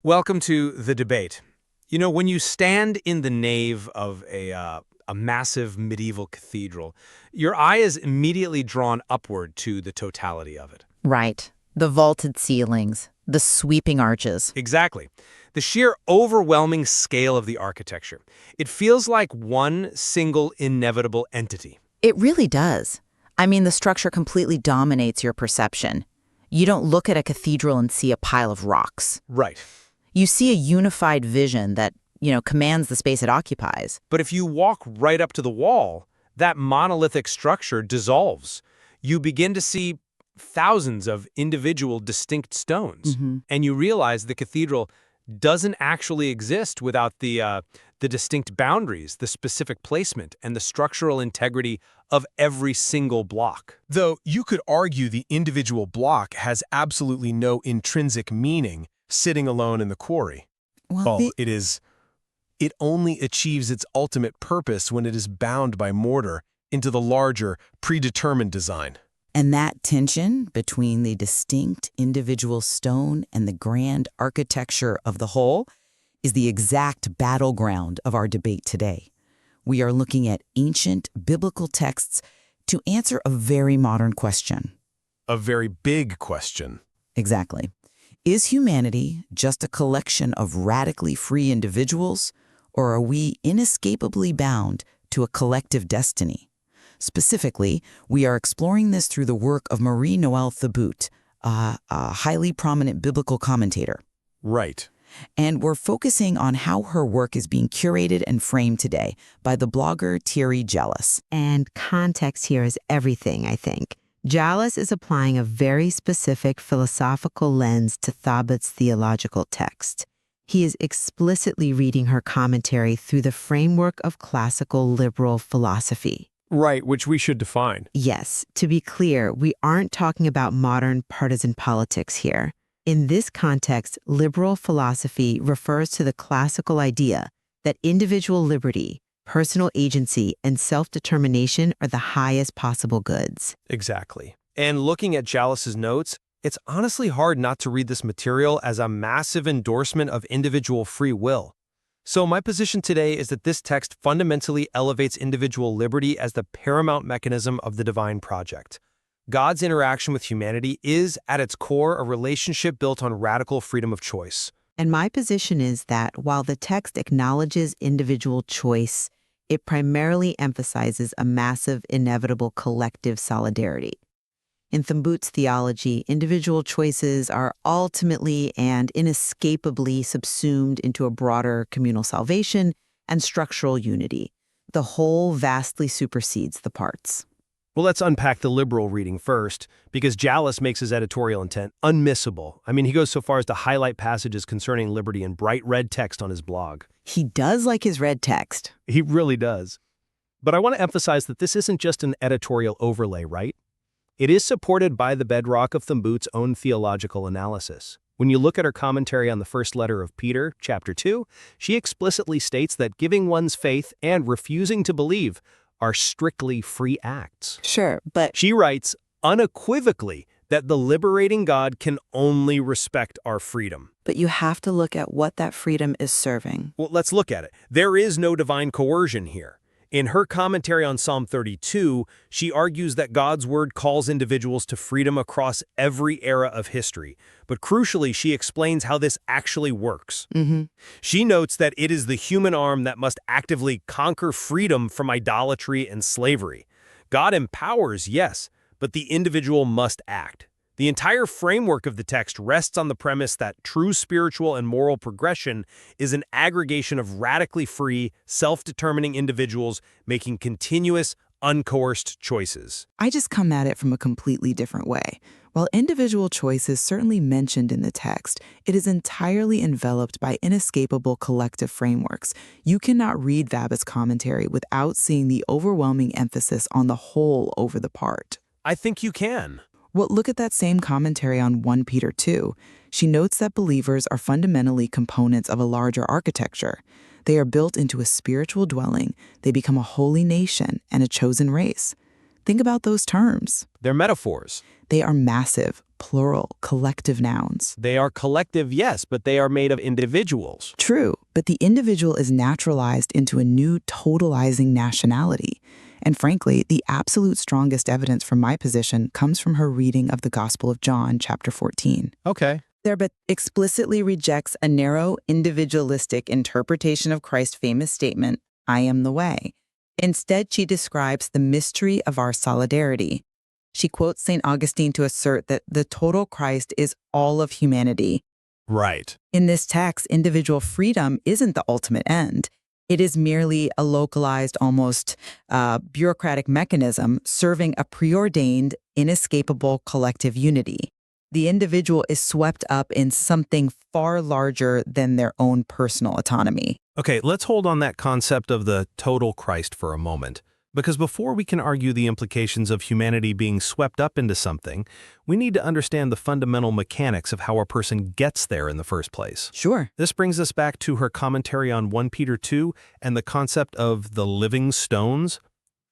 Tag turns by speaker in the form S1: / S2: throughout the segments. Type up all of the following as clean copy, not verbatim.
S1: Welcome to the debate. You know, when you stand in the nave of a massive medieval cathedral, your eye is immediately drawn upward to the totality of it.
S2: Right. The vaulted ceilings, the sweeping arches.
S1: Exactly. The sheer overwhelming scale of the architecture. It feels like one single inevitable entity.
S2: It really does. I mean, the structure completely dominates your perception. You don't look at a cathedral and see a pile of rocks.
S1: Right.
S2: You see a unified vision that, commands the space it occupies.
S1: But if you walk right up to the wall, that monolithic structure dissolves. You begin to see thousands of individual distinct stones. And you realize the cathedral doesn't actually exist without the distinct boundaries, the specific placement, and the structural integrity of every single block.
S3: Though you could argue the individual block has absolutely no intrinsic meaning sitting alone in the quarry.
S2: Well,
S3: It only achieves its ultimate purpose when it is bound by mortar into the larger, predetermined design.
S4: And that tension between the distinct individual stone and the grand architecture of the whole is the exact battleground of our debate today. We are looking at ancient biblical texts to answer a very modern question.
S3: A very big question.
S4: Exactly. Is humanity just a collection of radically free individuals, or are we inescapably bound to a collective destiny? Specifically, we are exploring this through the work of Marie-Noël Thibaut, a highly prominent biblical commentator.
S3: Right.
S4: And we're focusing on how her work is being curated and framed today by the blogger Thierry Jallas.
S5: And context here is everything, I think. Jallas is applying a very specific philosophical lens to Thibaut's theological text. He is explicitly reading her commentary through the framework of classical liberal philosophy.
S3: Right, which we should define.
S5: Yes, to be clear, we aren't talking about modern partisan politics here. In this context, liberal philosophy refers to the classical idea that individual liberty, personal agency, and self-determination are the highest possible goods.
S1: Exactly. And looking at Jallas's notes, it's honestly hard not to read this material as a massive endorsement of individual free will. So my position today is that this text fundamentally elevates individual liberty as the paramount mechanism of the divine project. God's interaction with humanity is, at its core, a relationship built on radical freedom of choice.
S5: And my position is that while the text acknowledges individual choice, it primarily emphasizes a massive, inevitable collective solidarity. In Thibaut's theology, individual choices are ultimately and inescapably subsumed into a broader communal salvation and structural unity. The whole vastly supersedes the parts.
S1: Well, let's unpack the liberal reading first, because Jallas makes his editorial intent unmissable. I mean, he goes so far as to highlight passages concerning liberty in bright red text on his blog.
S5: He does like his red text.
S1: He really does. But I want to emphasize that this isn't just an editorial overlay, right? It is supported by the bedrock of Thibaut's own theological analysis. When you look at her commentary on the first letter of Peter, chapter 2, she explicitly states that giving one's faith and refusing to believe are strictly free acts.
S5: Sure, but
S1: She writes unequivocally that the liberating God can only respect our freedom.
S6: you have to look at what that freedom is serving.
S1: Well, let's look at it. There is no divine coercion here. In her commentary on Psalm 32, she argues that God's word calls individuals to freedom across every era of history. But crucially, she explains how this actually works. She notes that it is the human arm that must actively conquer freedom from idolatry and slavery. God empowers, yes, but the individual must act. The entire framework of the text rests on the premise that true spiritual and moral progression is an aggregation of radically free, self-determining individuals making continuous, uncoerced choices.
S6: I just come at it from a completely different way. While individual choice is certainly mentioned in the text, it is entirely enveloped by inescapable collective frameworks. You cannot read Thibaut's commentary without seeing the overwhelming emphasis on the whole over the part.
S1: I think you can.
S6: Well, look at that same commentary on 1 Peter 2. She notes that believers are fundamentally components of a larger architecture. They are built into a spiritual dwelling. They become a holy nation and a chosen race. Think about those terms.
S1: They're metaphors.
S6: They are massive, plural, collective nouns.
S1: They are collective, yes, but they are made of individuals.
S6: True, but the individual is naturalized into a new totalizing nationality. And frankly, the absolute strongest evidence from my position comes from her reading of the Gospel of John, chapter 14.
S1: Okay.
S2: There, but explicitly rejects a narrow, individualistic interpretation of Christ's famous statement, I am the way. Instead, she describes the mystery of our solidarity. She quotes St. Augustine to assert that the total Christ is all of humanity.
S1: Right.
S2: In this text, individual freedom isn't the ultimate end. It is merely a localized, almost bureaucratic mechanism serving a preordained, inescapable collective unity. The individual is swept up in something far larger than their own personal autonomy.
S1: Okay, let's hold on that concept of the total Christ for a moment. Because before we can argue the implications of humanity being swept up into something, we need to understand the fundamental mechanics of how a person gets there in the first place.
S2: Sure.
S1: This brings us back to her commentary on 1 Peter 2 and the concept of the living stones.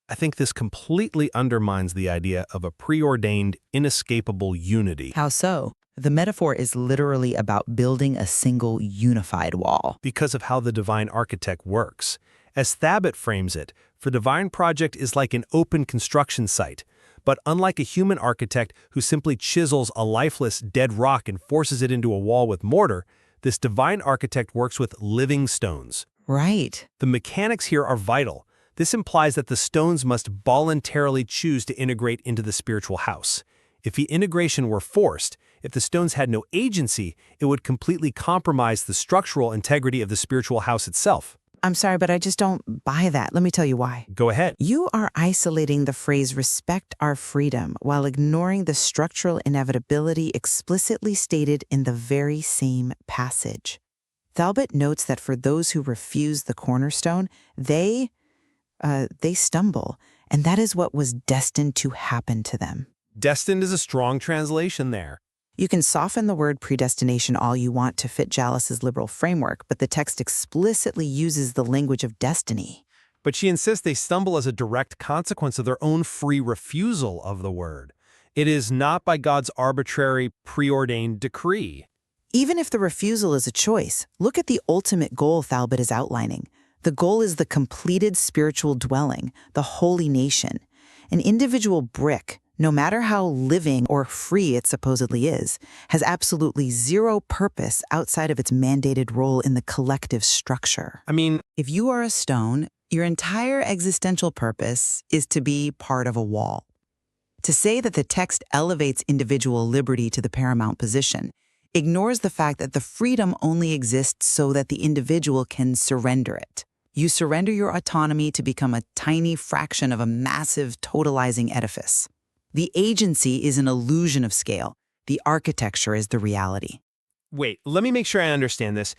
S1: I think this completely undermines the idea of a preordained, inescapable unity.
S2: How so? The metaphor is literally about building a single unified wall.
S1: Because of how the divine architect works. As Thabit frames it, the divine project is like an open construction site. But unlike a human architect who simply chisels a lifeless, dead rock and forces it into a wall with mortar, this divine architect works with living stones.
S2: Right.
S1: The mechanics here are vital. This implies that the stones must voluntarily choose to integrate into the spiritual house. If the integration were forced, if the stones had no agency, it would completely compromise the structural integrity of the spiritual house itself.
S2: I'm sorry, but I just don't buy that. Let me tell you why.
S1: Go ahead.
S2: You are isolating the phrase respect our freedom while ignoring the structural inevitability explicitly stated in the very same passage. Thalbert notes that for those who refuse the cornerstone, they stumble, and that is what was destined to happen to them.
S1: Destined is a strong translation there.
S2: You can soften the word predestination all you want to fit Jallis's liberal framework, but the text explicitly uses the language of destiny.
S1: But she insists they stumble as a direct consequence of their own free refusal of the word. It is not by God's arbitrary, preordained decree.
S2: Even if the refusal is a choice, look at the ultimate goal Thalbert is outlining. The goal is the completed spiritual dwelling, the holy nation. An individual brick, no matter how living or free it supposedly is, has absolutely zero purpose outside of its mandated role in the collective structure.
S1: I mean,
S2: If you are a stone, your entire existential purpose is to be part of a wall. To say that the text elevates individual liberty to the paramount position ignores the fact that the freedom only exists so that the individual can surrender it. You surrender your autonomy to become a tiny fraction of a massive totalizing edifice. The agency is an illusion of scale. The architecture is the reality.
S1: wait, let me make sure I understand this.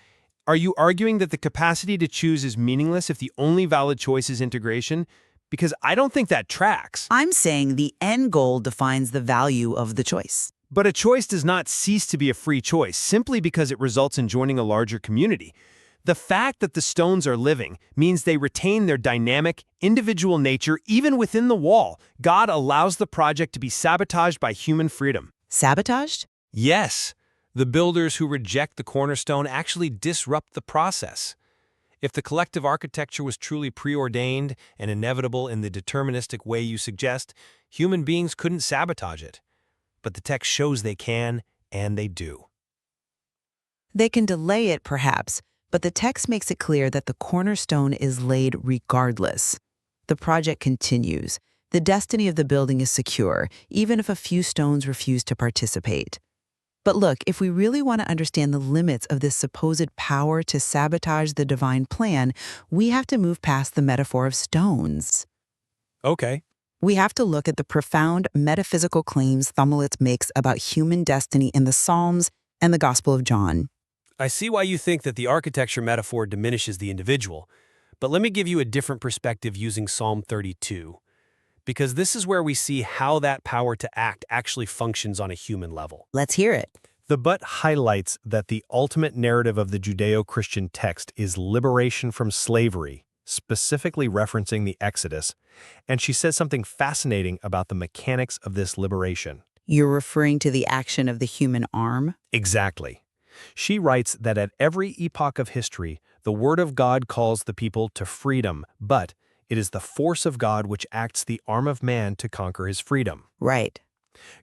S1: Are you arguing that the capacity to choose is meaningless if the only valid choice is integration? Because I don't think that tracks.
S2: I'm saying the end goal defines the value of the choice.
S1: But a choice does not cease to be a free choice simply because it results in joining a larger community. The fact that the stones are living means they retain their dynamic, individual nature even within the wall. God allows the project to be sabotaged by human freedom.
S2: Sabotaged?
S1: Yes, the builders who reject the cornerstone actually disrupt the process. If the collective architecture was truly preordained and inevitable in the deterministic way you suggest, human beings couldn't sabotage it. But the text shows they can, and they do.
S2: They can delay it, perhaps, but the text makes it clear that the cornerstone is laid regardless. The project continues. The destiny of the building is secure, even if a few stones refuse to participate. But look, if we really want to understand the limits of this supposed power to sabotage the divine plan, we have to move past the metaphor of stones.
S1: Okay.
S2: We have to look at the profound metaphysical claims Thummelitz makes about human destiny in the Psalms and the Gospel of John.
S1: I see why you think that the architecture metaphor diminishes the individual, but let me give you a different perspective using Psalm 32, because this is where we see how that power to act actually functions on a human level.
S2: Let's hear it.
S1: The but highlights that the ultimate narrative of the Judeo-Christian text is liberation from slavery,
S3: specifically referencing the Exodus, and she says something fascinating about the mechanics of this liberation.
S2: You're referring to the action of the human arm?
S3: Exactly. She writes that at every epoch of history, the Word of God calls the people to freedom, but it is the force of God which acts the arm of man to conquer his freedom.
S2: Right.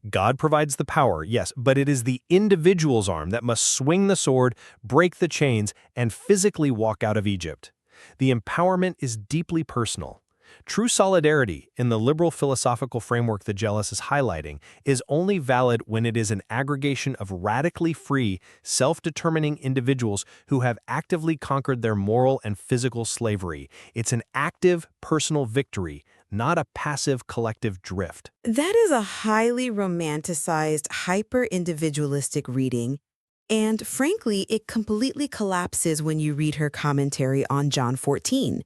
S3: God provides the power, yes, but it is the individual's arm that must swing the sword, break the chains, and physically walk out of Egypt. The empowerment is deeply personal. True solidarity, in the liberal philosophical framework that Gellis is highlighting, is only valid when it is an aggregation of radically free, self-determining individuals who have actively conquered their moral and physical slavery. It's an active, personal victory, not a passive collective drift.
S5: That is a highly romanticized, hyper-individualistic reading, and frankly, it completely collapses when you read her commentary on John 14.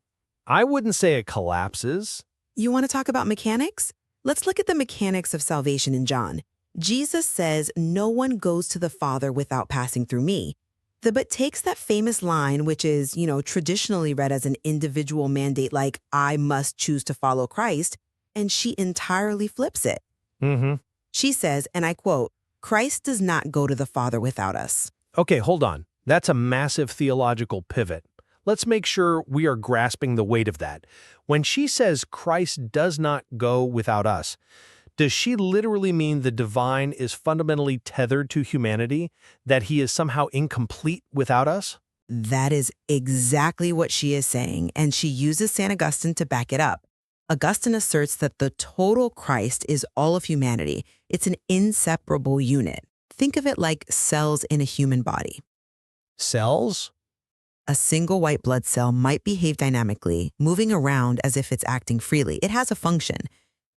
S3: I wouldn't say it collapses.
S5: You want to talk about mechanics? Let's look at the mechanics of salvation in John. Jesus says, "No one goes to the Father without passing through me." The but takes that famous line, which is, traditionally read as an individual mandate like, "I must choose to follow Christ," and she entirely flips it. She says, and I quote, "Christ does not go to the Father without us."
S3: Okay, hold on. That's a massive theological pivot. Let's make sure we are grasping the weight of that. When she says Christ does not go without us, does she literally mean the divine is fundamentally tethered to humanity, that he is somehow incomplete without us?
S5: That is exactly what she is saying, and she uses St. Augustine to back it up. Augustine asserts that the total Christ is all of humanity. It's an inseparable unit. Think of it like cells in a human body.
S3: Cells?
S5: A single white blood cell might behave dynamically, moving around as if it's acting freely. It has a function,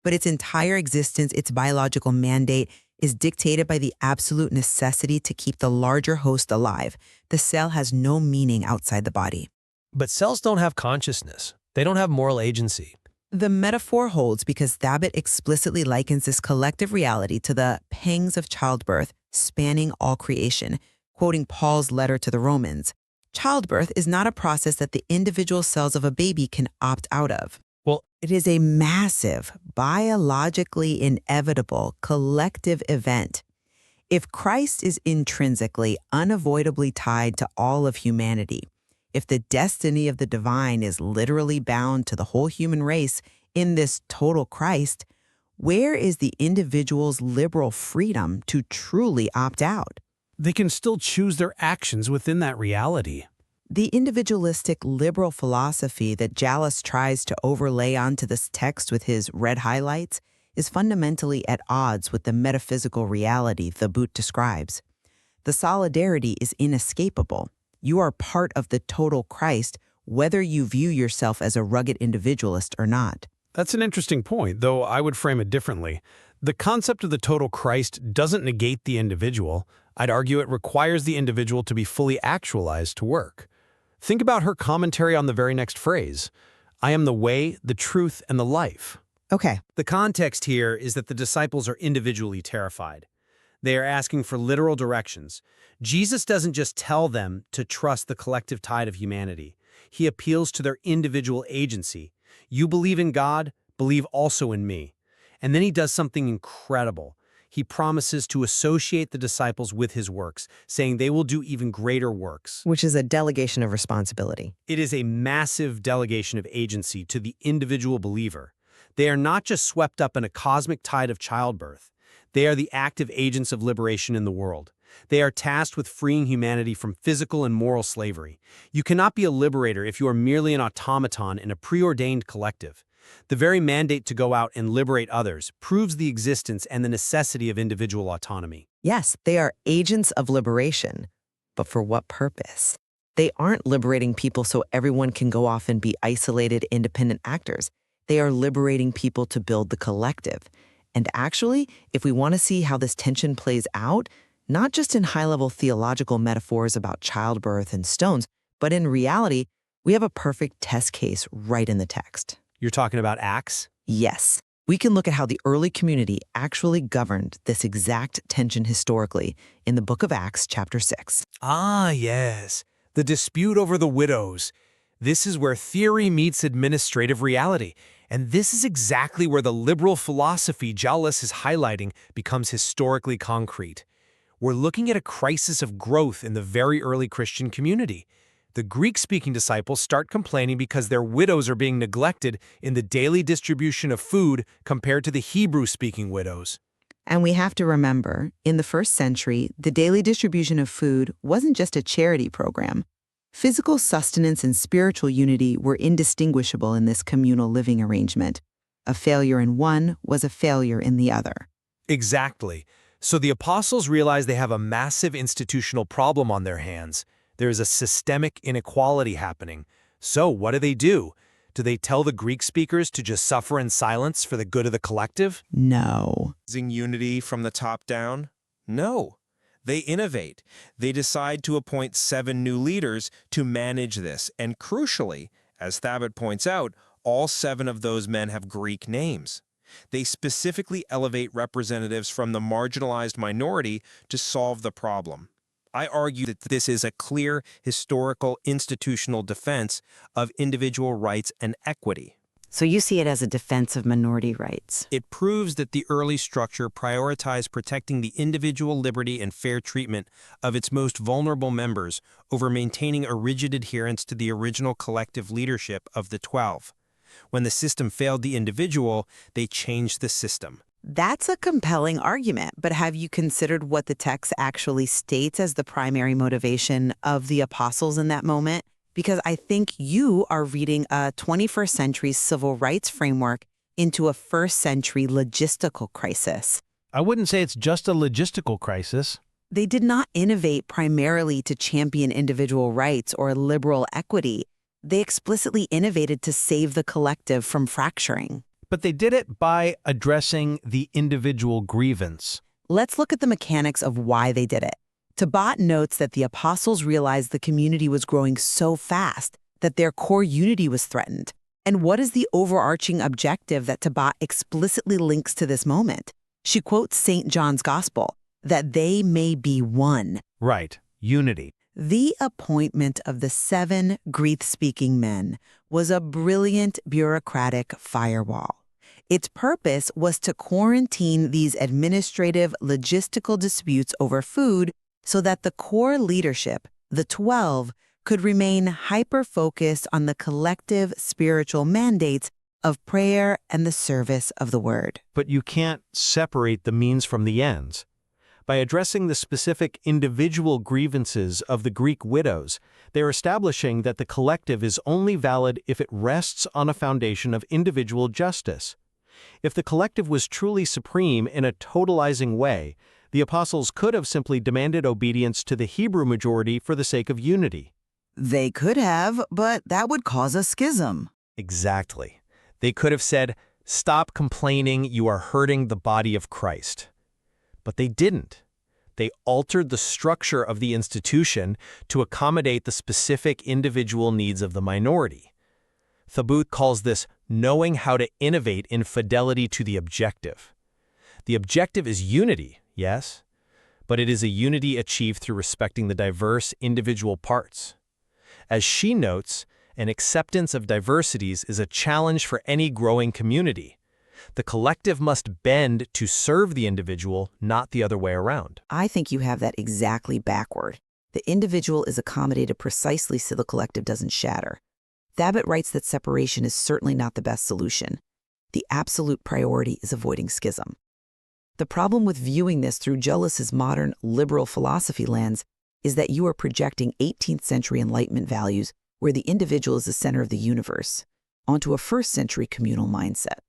S5: but its entire existence, its biological mandate, is dictated by the absolute necessity to keep the larger host alive. The cell has no meaning outside the body.
S1: But cells don't have consciousness. They don't have moral agency.
S5: The metaphor holds because Thabit explicitly likens this collective reality to the pangs of childbirth spanning all creation, quoting Paul's letter to the Romans. Childbirth is not a process that the individual cells of a baby can opt out of.
S1: Well,
S5: It is a massive, biologically inevitable, collective event. If Christ is intrinsically, unavoidably tied to all of humanity, if the destiny of the divine is literally bound to the whole human race in this total Christ, where is the individual's liberal freedom to truly opt out?
S7: They can still choose their actions within that reality.
S5: The individualistic liberal philosophy that Gellis tries to overlay onto this text with his red highlights is fundamentally at odds with the metaphysical reality the boot describes. The solidarity is inescapable. You are part of the total Christ, whether you view yourself as a rugged individualist or not.
S7: That's an interesting point, though I would frame it differently. The concept of the total Christ doesn't negate the individual. I'd argue it requires the individual to be fully actualized to work. Think about her commentary on the very next phrase. I am the way, the truth, and the life.
S5: Okay.
S8: The context here is that the disciples are individually terrified. They are asking for literal directions. Jesus doesn't just tell them to trust the collective tide of humanity. He appeals to their individual agency. You believe in God, believe also in me. And then he does something incredible. He promises to associate the disciples with his works, saying they will do even greater works.
S9: Which is a delegation of responsibility.
S8: It is a massive delegation of agency to the individual believer. They are not just swept up in a cosmic tide of childbirth. They are the active agents of liberation in the world. They are tasked with freeing humanity from physical and moral slavery. You cannot be a liberator if you are merely an automaton in a preordained collective. The very mandate to go out and liberate others proves the existence and the necessity of individual autonomy.
S9: Yes, they are agents of liberation. But for what purpose? They aren't liberating people so everyone can go off and be isolated, independent actors. They are liberating people to build the collective. And actually, if we want to see how this tension plays out, not just in high-level theological metaphors about childbirth and stones, but in reality, we have a perfect test case right in the text.
S8: You're talking about Acts?
S9: Yes, we can look at how the early community actually governed this exact tension historically in the book of Acts, chapter 6.
S8: Ah, yes. The dispute over the widows.
S3: This is where theory meets administrative reality, and this is exactly where the liberal philosophy Jaulas is highlighting becomes historically concrete. We're looking at a crisis of growth in the very early Christian community. The Greek-speaking disciples start complaining because their widows are being neglected in the daily distribution of food compared to the Hebrew-speaking widows.
S5: And we have to remember, in the first century, the daily distribution of food wasn't just a charity program. Physical sustenance and spiritual unity were indistinguishable in this communal living arrangement. A failure in one was a failure in the other.
S3: Exactly. So the apostles realize they have a massive institutional problem on their hands. There is a systemic inequality happening. So what do? Do they tell the Greek speakers to just suffer in silence for the good of the collective?
S5: No.
S1: Unity from the top down? No. They innovate. They decide to appoint 7 new leaders to manage this, and crucially, as Thabit points out, all 7 of those men have Greek names. They specifically elevate representatives from the marginalized minority to solve the problem. I argue that this is a clear historical institutional defense of individual rights and equity.
S5: So you see it as a defense of minority rights.
S1: It proves that the early structure prioritized protecting the individual liberty and fair treatment of its most vulnerable members over maintaining a rigid adherence to the original collective leadership of the 12. When the system failed the individual, they changed the system.
S5: That's a compelling argument, but have you considered what the text actually states as the primary motivation of the apostles in that moment? Because I think you are reading a 21st century civil rights framework into a first century logistical crisis.
S3: I wouldn't say it's just a logistical crisis.
S5: They did not innovate primarily to champion individual rights or liberal equity. They explicitly innovated to save the collective from fracturing.
S3: But they did it by addressing the individual grievance.
S5: Let's look at the mechanics of why they did it. Tabbat notes that the apostles realized the community was growing so fast that their core unity was threatened. And what is the overarching objective that Tabbat explicitly links to this moment? She quotes St. John's Gospel, that they may be one.
S3: Right, unity.
S5: The appointment of the 7 Greek-speaking men was a brilliant bureaucratic firewall. Its purpose was to quarantine these administrative, logistical disputes over food so that the core leadership, the 12, could remain hyper-focused on the collective spiritual mandates of prayer and the service of the word.
S3: But you can't separate the means from the ends. By addressing the specific individual grievances of the Greek widows, they're establishing that the collective is only valid if it rests on a foundation of individual justice. If the collective was truly supreme in a totalizing way, the apostles could have simply demanded obedience to the Hebrew majority for the sake of unity.
S4: They could have, but that would cause a schism.
S3: Exactly. They could have said, "Stop complaining, you are hurting the body of Christ." But they didn't. They altered the structure of the institution to accommodate the specific individual needs of the minority. Thabut calls this knowing how to innovate in fidelity to the objective. The objective is unity, yes, but it is a unity achieved through respecting the diverse individual parts. As she notes, an acceptance of diversities is a challenge for any growing community. The collective must bend to serve the individual, not the other way around.
S4: I think you have that exactly backward. The individual is accommodated precisely so the collective doesn't shatter. Thabit writes that separation is certainly not the best solution. The absolute priority is avoiding schism. The problem with viewing this through Jaulas's modern liberal philosophy lens is that you are projecting 18th century Enlightenment values where the individual is the center of the universe onto a first century communal mindset.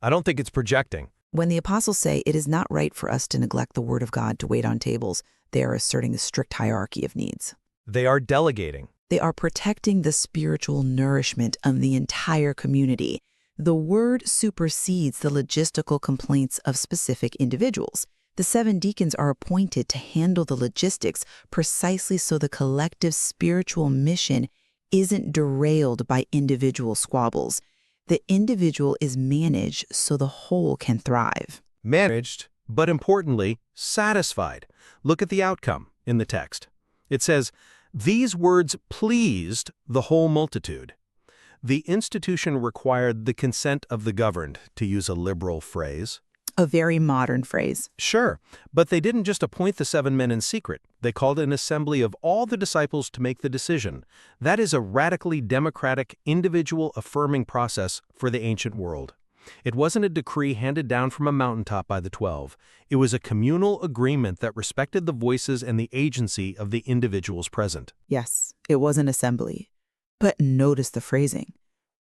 S3: I don't think it's projecting.
S4: When the apostles say it is not right for us to neglect the word of God to wait on tables, they are asserting a strict hierarchy of needs.
S3: They are delegating.
S4: They are protecting the spiritual nourishment of the entire community. The word supersedes the logistical complaints of specific individuals. The 7 deacons are appointed to handle the logistics precisely so the collective spiritual mission isn't derailed by individual squabbles. The individual is managed so the whole can thrive.
S3: Managed, but importantly, satisfied. Look at the outcome in the text. It says, These words pleased the whole multitude. The institution required the consent of the governed, to use a liberal phrase.
S6: A very modern phrase.
S3: Sure, but they didn't just appoint the 7 men in secret. They called an assembly of all the disciples to make the decision. That is a radically democratic, individual-affirming process for the ancient world. It wasn't a decree handed down from a mountaintop by the 12. It was a communal agreement that respected the voices and the agency of the individuals present.
S6: Yes, it was an assembly. But notice the phrasing.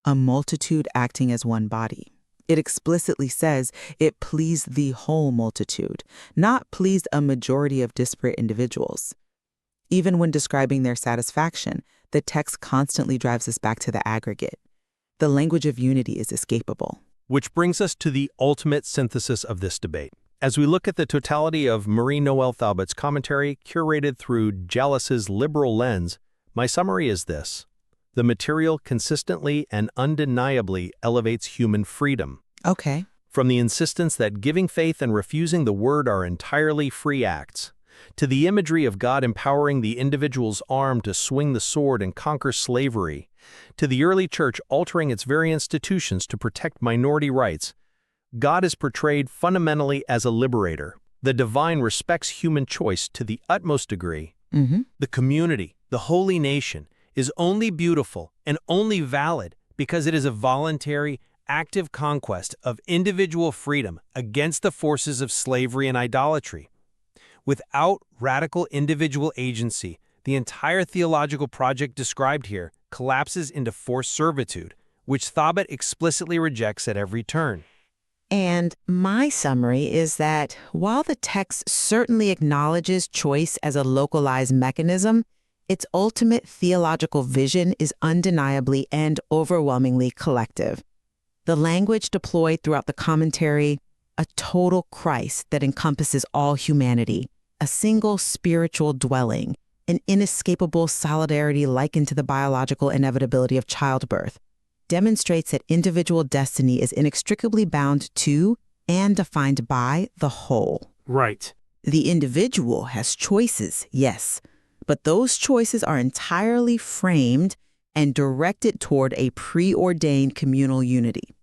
S6: A multitude acting as one body. It explicitly says it pleased the whole multitude, not pleased a majority of disparate individuals. Even when describing their satisfaction, the text constantly drives us back to the aggregate. The language of unity is escapable.
S3: Which brings us to the ultimate synthesis of this debate. As we look at the totality of Marie-Noël Thaubat's commentary, curated through Jallis's liberal lens, my summary is this. The material consistently and undeniably elevates human freedom.
S6: Okay.
S3: From the insistence that giving faith and refusing the word are entirely free acts, to the imagery of God empowering the individual's arm to swing the sword and conquer slavery, to the early church altering its very institutions to protect minority rights, God is portrayed fundamentally as a liberator. The divine respects human choice to the utmost degree. The community, the holy nation, is only beautiful and only valid because it is a voluntary, active conquest of individual freedom against the forces of slavery and idolatry. Without radical individual agency, the entire theological project described here collapses into forced servitude, which Thaubat explicitly rejects at every turn.
S5: And my summary is that while the text certainly acknowledges choice as a localized mechanism, its ultimate theological vision is undeniably and overwhelmingly collective. The language deployed throughout the commentary, a total Christ that encompasses all humanity, a single spiritual dwelling, an inescapable solidarity likened to the biological inevitability of childbirth, demonstrates that individual destiny is inextricably bound to and defined by the whole.
S8: Right.
S5: The individual has choices, yes, but those choices are entirely framed and directed toward a preordained communal unity.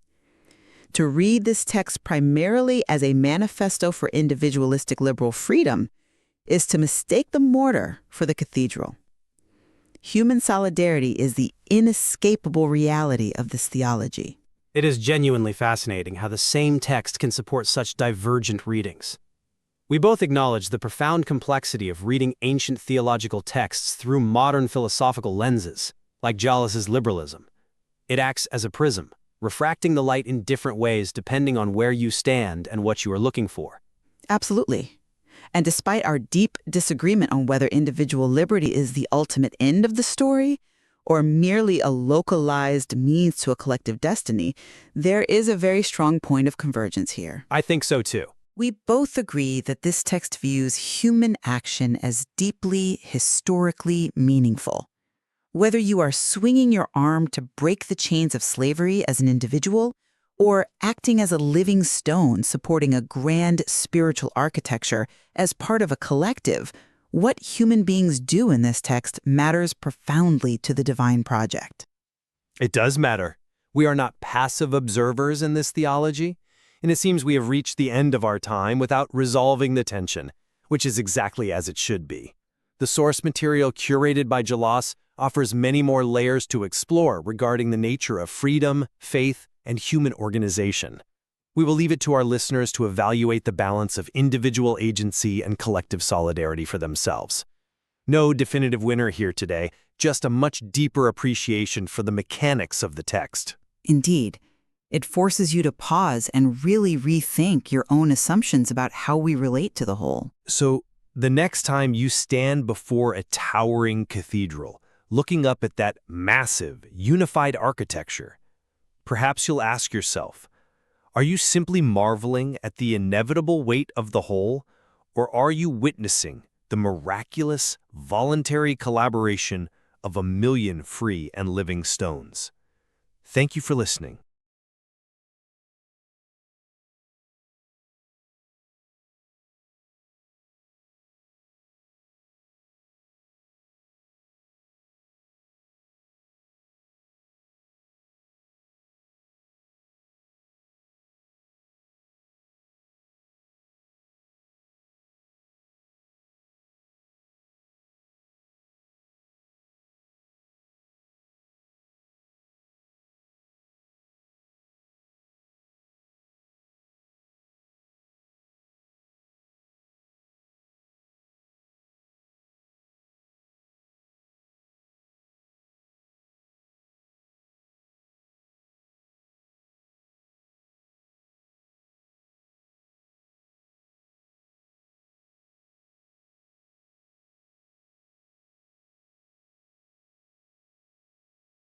S5: To read this text primarily as a manifesto for individualistic liberal freedom is to mistake the mortar for the cathedral. Human solidarity is the inescapable reality of this theology.
S8: It is genuinely fascinating how the same text can support such divergent readings. We both acknowledge the profound complexity of reading ancient theological texts through modern philosophical lenses, like Jallis's liberalism. It acts as a prism, refracting the light in different ways depending on where you stand and what you are looking for.
S5: Absolutely. And despite our deep disagreement on whether individual liberty is the ultimate end of the story or merely a localized means to a collective destiny, there is a very strong point of convergence here.
S8: I think so too.
S5: We both agree that this text views human action as deeply historically meaningful. Whether you are swinging your arm to break the chains of slavery as an individual or acting as a living stone supporting a grand spiritual architecture as part of a collective, what human beings do in this text matters profoundly to the divine project.
S8: It does matter. We are not passive observers in this theology, and it seems we have reached the end of our time without resolving the tension, which is exactly as it should be. The source material curated by Jallis offers many more layers to explore regarding the nature of freedom, faith, and human organization. We will leave it to our listeners to evaluate the balance of individual agency and collective solidarity for themselves. No definitive winner here today, just a much deeper appreciation for the mechanics of the text.
S2: Indeed, it forces you to pause and really rethink your own assumptions about how we relate to the whole.
S3: So, the next time you stand before a towering cathedral, looking up at that massive, unified architecture, perhaps you'll ask yourself, are you simply marveling at the inevitable weight of the whole, or are you witnessing the miraculous, voluntary collaboration of a million free and living stones? Thank you for listening.